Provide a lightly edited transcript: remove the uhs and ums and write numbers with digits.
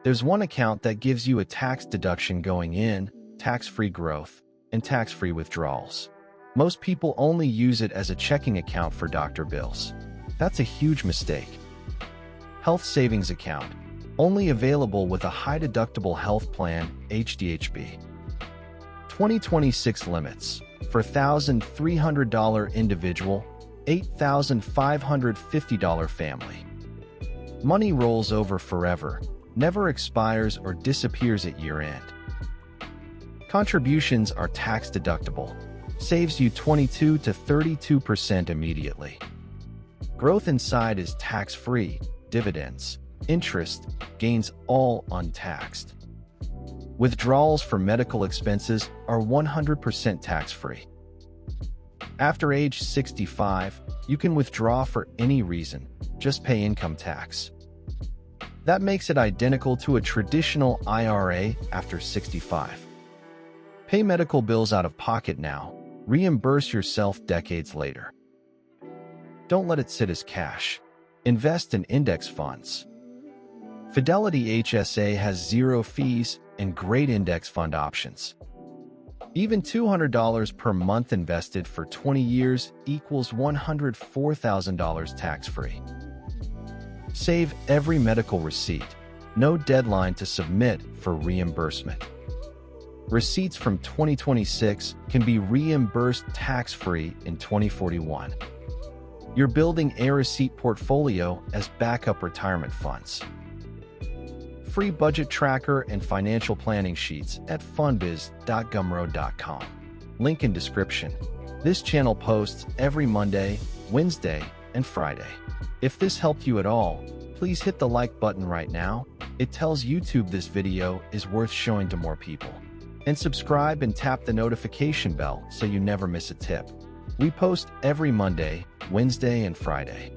There's one account that gives you a tax deduction going in, tax-free growth, and tax-free withdrawals. Most people only use it as a checking account for doctor bills. That's a huge mistake. Health Savings Account, only available with a high-deductible health plan, HDHP. 2026 limits for $1,300 individual, $8,550 family. Money rolls over forever, never expires or disappears at year-end. Contributions are tax-deductible, saves you 22 to 32% immediately. Growth inside is tax-free, dividends, interest, gains all untaxed. Withdrawals for medical expenses are 100% tax-free. After age 65, you can withdraw for any reason, just pay income tax. That makes it identical to a traditional IRA after 65. Pay medical bills out of pocket now, reimburse yourself decades later. Don't let it sit as cash. Invest in index funds. Fidelity HSA has zero fees and great index fund options. Even $200 per month invested for 20 years equals $104,000 tax-free. Save every medical receipt. No deadline to submit for reimbursement. Receipts from 2026 can be reimbursed tax-free in 2041. You're building a receipt portfolio as backup retirement funds. Free budget tracker and financial planning sheets at fundbiz.gumroad.com. Link in description. This channel posts every Monday, Wednesday, and Friday. If this helped you at all, please hit the like button right now. It tells YouTube this video is worth showing to more people. And subscribe and tap the notification bell so you never miss a tip. We post every Monday, Wednesday, and Friday.